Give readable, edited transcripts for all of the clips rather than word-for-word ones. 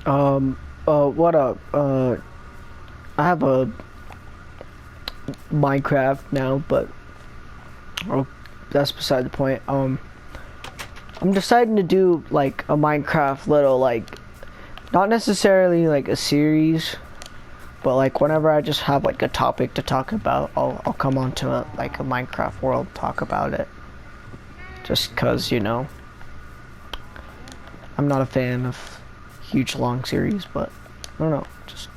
What up? I have a Minecraft now, but that's beside the point. I'm deciding to do like a Minecraft little not necessarily like a series, but like whenever I just have like a topic to talk about, I'll come onto a Minecraft world, talk about it. Just cause I'm not a fan of huge long series, but I don't know, just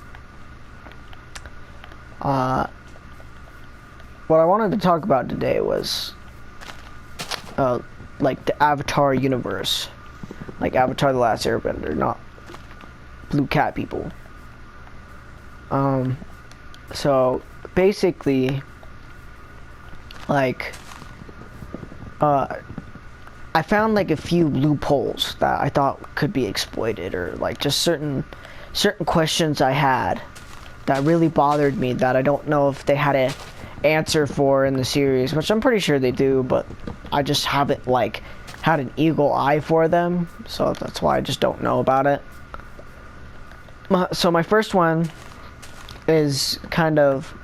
what I wanted to talk about today was like the Avatar universe, like Avatar: The Last Airbender, not Blue Cat people. So basically, like I found like a few loopholes that I thought could be exploited, or like just certain questions I had that really bothered me that I don't know if they had an answer for in the series, which I'm pretty sure they do, but I just haven't like had an eagle eye for them, so that's why I just don't know about it. So my first one is kind of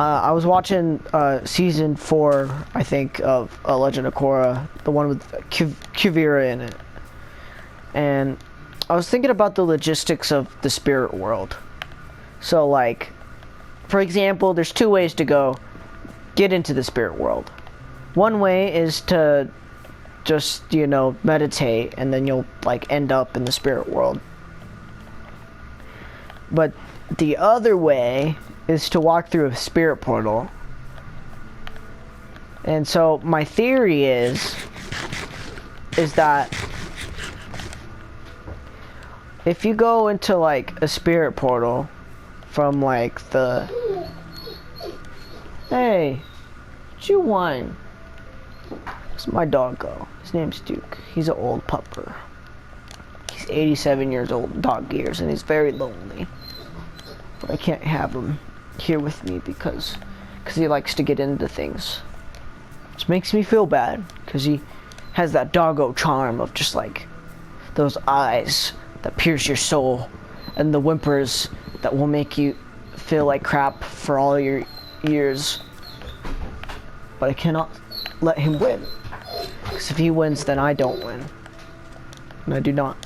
I was watching season 4, I think, of Legend of Korra, the one with Kuvira in it, and I was thinking about the logistics of the spirit world. So like, for example, there's 2 ways to get into the spirit world. One way is to just, meditate, and then you'll like end up in the spirit world. But the other way is to walk through a spirit portal. And so my theory is that if you go into like a spirit portal from like hey, what you want? Where's my dog go? His name's Duke. He's an old pupper. He's 87 years old, dog years, and he's very lonely. But I can't have him here with me because he likes to get into things. Which makes me feel bad, because he has that doggo charm of just like those eyes that pierce your soul, and the whimpers that will make you feel like crap for all your years. But I cannot let him win, because if he wins, then I don't win. And I do not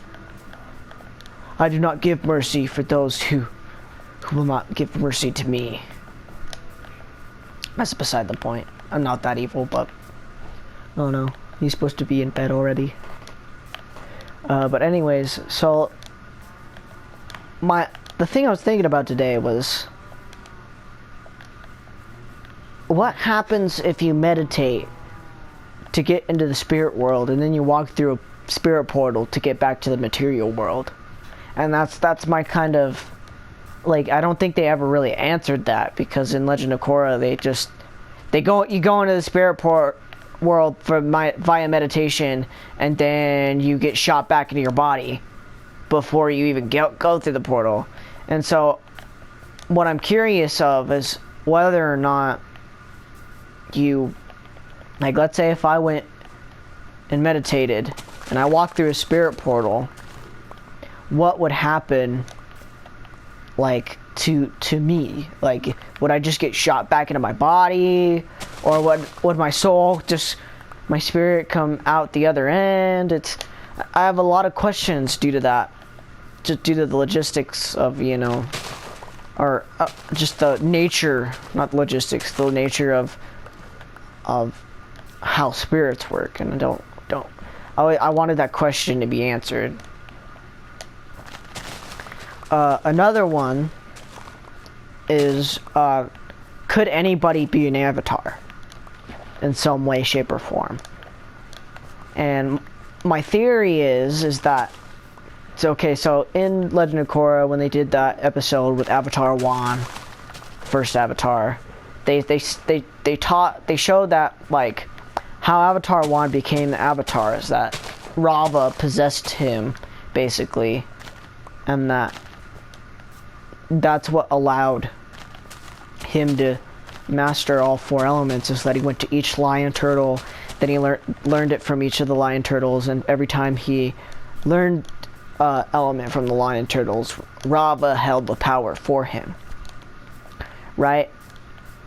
give mercy for those who will not give mercy to me. That's beside the point. I'm not that evil, but oh no, he's supposed to be in bed already. But anyways, so the thing I was thinking about today was, what happens if you meditate to get into the spirit world, and then you walk through a spirit portal to get back to the material world? And that's my kind of, like, I don't think they ever really answered that, because in Legend of Korra, you go into the spirit world via meditation, and then you get shot back into your body before you even go through the portal. And so what I'm curious of is whether or not you, like, let's say if I went and meditated and I walked through a spirit portal, what would happen, like, to me? Like, would I just get shot back into my body, or would my soul my spirit come out the other end? I have a lot of questions due to that, just due to the logistics of, or just the nature, not logistics, the nature of how spirits work. And I wanted that question to be answered. Another one is, could anybody be an avatar in some way, shape, or form? And my theory is that it's okay. So in Legend of Korra, when they did that episode with Avatar Wan, first Avatar, they showed that, like, how Avatar Wan became the Avatar is that Rava possessed him, basically, and that's what allowed him to master all 4 elements, is that he went to each lion turtle, then he learned it from each of the lion turtles, and every time he learned element from the Lion Turtles, Rava held the power for him, right?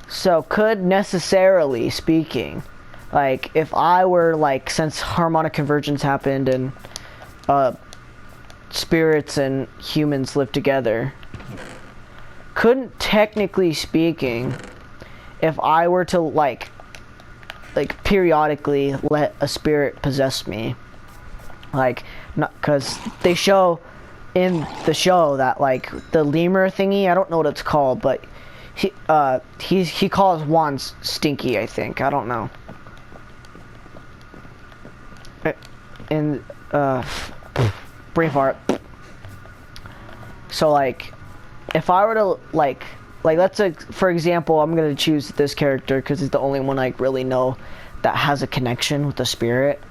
So could, necessarily speaking, like if I were like, since harmonic convergence happened and spirits and humans live together, couldn't, technically speaking, if I were to like periodically let a spirit possess me, like, not because they show in the show that like the lemur thingy, I don't know what it's called, but he calls Juan Stinky, I think, I don't know. In Braveheart. So like, if I were to like let's say, for example, I'm gonna choose this character because he's the only one I really know that has a connection with the spirit.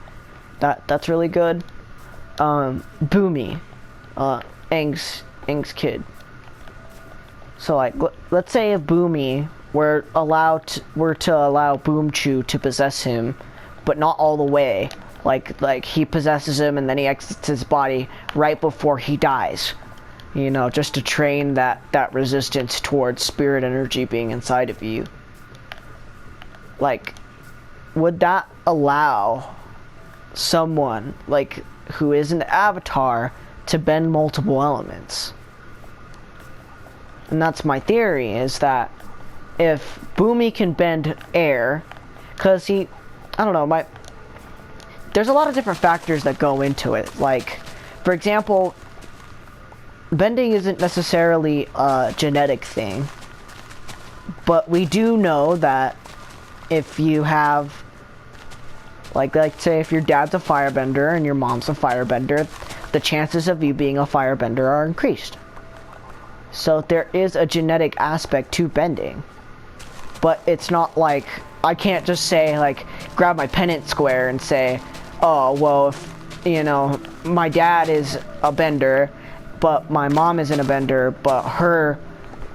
That's really good. Boomy, Aang's kid. So like, let's say if Boomy were to allow Boomchu to possess him, but not all the way. Like he possesses him and then he exits his body right before he dies. You know, just to train that resistance towards spirit energy being inside of you. Like, would that allow someone like who is an avatar to bend multiple elements? And that's my theory, is that if Boomy can bend air, because I don't know, there's a lot of different factors that go into it. Like, for example, bending isn't necessarily a genetic thing, but we do know that if you have, like say if your dad's a firebender and your mom's a firebender, the chances of you being a firebender are increased. So there is a genetic aspect to bending, but it's not like, I can't just say like, grab my Punnett square and say, oh, well, if, you know, my dad is a bender, but my mom isn't a bender, but her,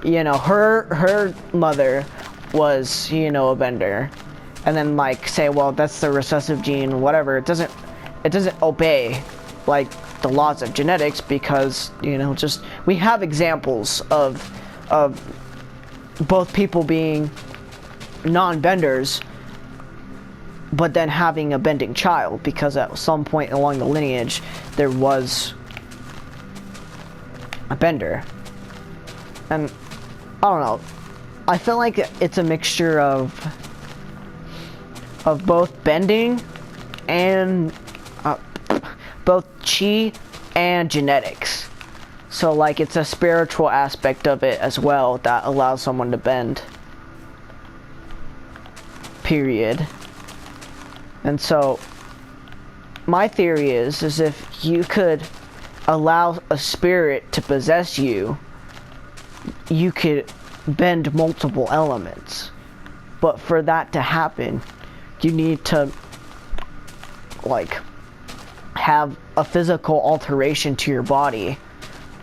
you know, her mother was, you know, a bender, and then like say, well, that's the recessive gene, whatever. It doesn't obey like the laws of genetics, because, you know, just, we have examples of both people being non-benders but then having a bending child, because at some point along the lineage there was a bender. And I don't know, I feel like it's a mixture of both bending and both chi and genetics. So like, it's a spiritual aspect of it as well that allows someone to bend, period. And so my theory is if you could allow a spirit to possess you, you could bend multiple elements. But for that to happen, you need to like have a physical alteration to your body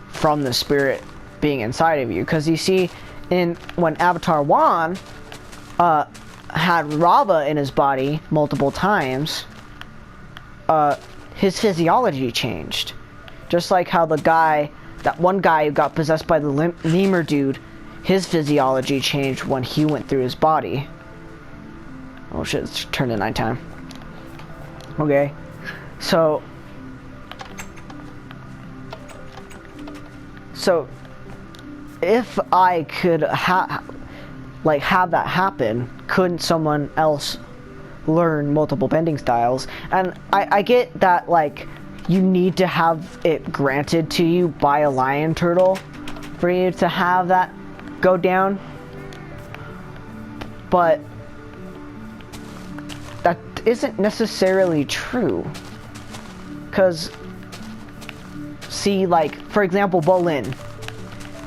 from the spirit being inside of you. Because you see, when Avatar Juan had Rava in his body multiple times, his physiology changed. Just like how that one guy who got possessed by the lemur dude, his physiology changed when he went through his body. Oh shit, it's turned to nighttime. Okay, so if I could have that happen, couldn't someone else learn multiple bending styles? And I get that, like, you need to have it granted to you by a lion turtle for you to have that go down, but that isn't necessarily true. Because, see, like, for example, Bolin,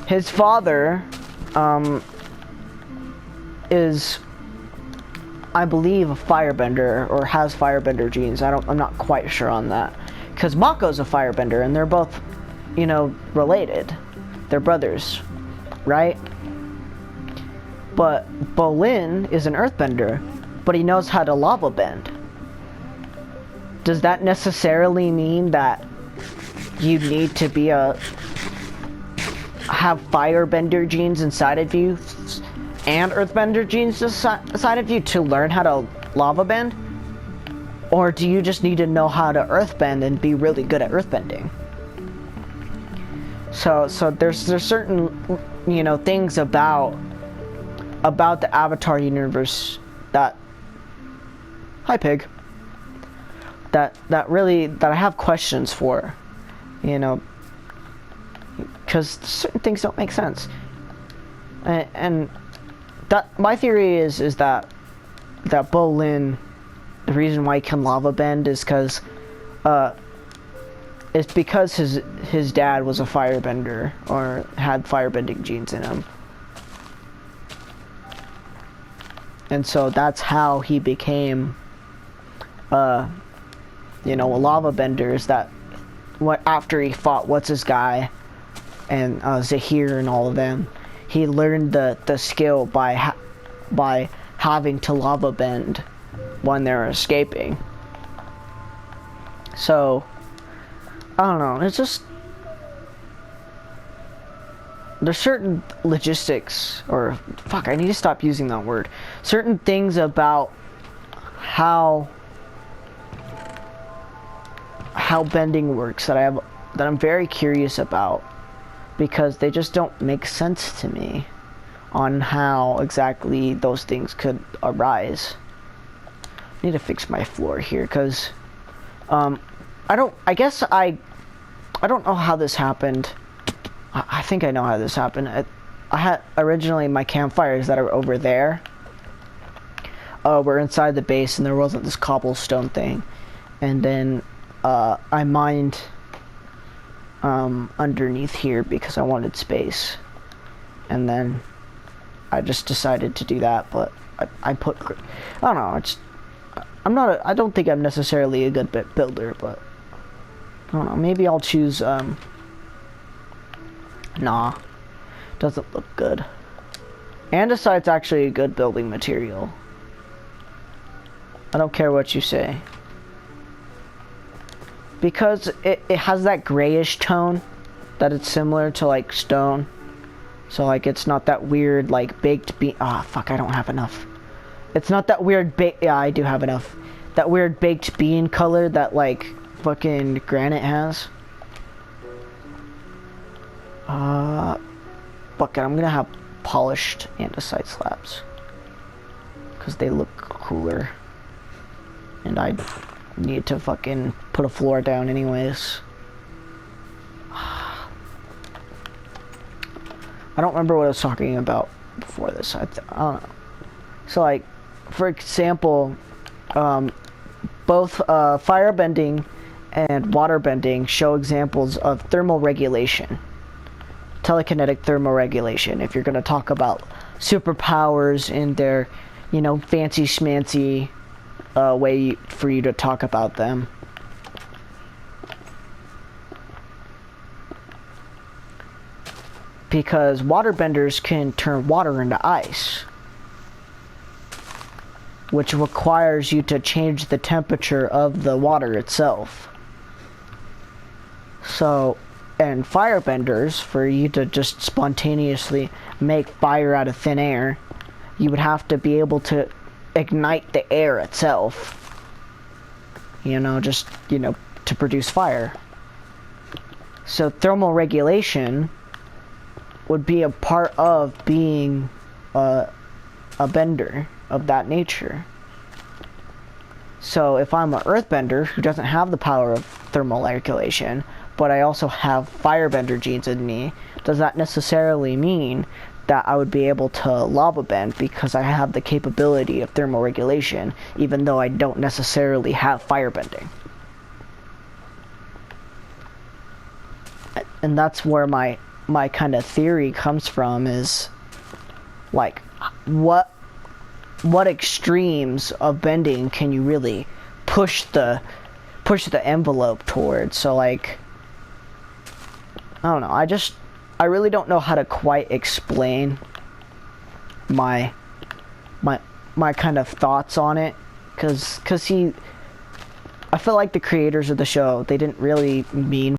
his father is, I believe, a firebender, or has firebender genes. I'm not quite sure on that. Because Mako's a firebender, and they're both, you know, related. They're brothers, right? But Bolin is an earthbender, but he knows how to lava bend. Does that necessarily mean that you need to be have firebender genes inside of you and earthbender genes inside of you to learn how to lava bend? Or do you just need to know how to earthbend and be really good at earthbending? So there's certain, you know, things about the Avatar universe that, hi pig, that I have questions for, you know, because certain things don't make sense. And that my theory is that Bolin, the reason why he can lava bend is because it's because his dad was a firebender or had firebending genes in him. And so that's how he became you know, a lava bender, is that after he fought what's his guy and Zahir and all of them, he learned the skill by having to lava bend when they're escaping. So I don't know, it's just there's certain logistics, or fuck, I need to stop using that word. Certain things about how bending works that I'm very curious about, because they just don't make sense to me on how exactly those things could arise. I need to fix my floor here, because I don't know how this happened. I think I know how this happened. I had originally my campfires that are over there were inside the base, and there wasn't this cobblestone thing, and then I mined underneath here because I wanted space, and then I just decided to do that. But I don't know, I don't think I'm necessarily a good builder, but I don't know, maybe I'll choose nah, doesn't look good. Andesite's actually a good building material. I don't care what you say, because it has that grayish tone that it's similar to like stone. So like it's not that weird like baked bean. Ah, fuck, I don't have enough. It's not that weird yeah, I do have enough. That weird baked bean color that like fucking granite has. Fuck it, I'm gonna have polished andesite slabs, because they look cooler. And I need to fucking put a floor down anyways. I don't remember what I was talking about before this. I don't know. So like, for example, both firebending and waterbending show examples of thermal regulation. Telekinetic thermoregulation, if you're going to talk about superpowers in their, you know, fancy schmancy way for you to talk about them. Because waterbenders can turn water into ice, which requires you to change the temperature of the water itself. So, and firebenders, for you to just spontaneously make fire out of thin air, you would have to be able to ignite the air itself, you know, just, you know, to produce fire. So thermal regulation would be a part of being a bender of that nature. So if I'm an earthbender who doesn't have the power of thermal regulation, but I also have firebender genes in me, does that necessarily mean that I would be able to lava bend because I have the capability of thermal regulation, even though I don't necessarily have firebending? And that's where my kind of theory comes from, is like, what extremes of bending can you really push the envelope towards? So like, I don't know, I really don't know how to quite explain my kind of thoughts on it, cause I feel like the creators of the show, they didn't really mean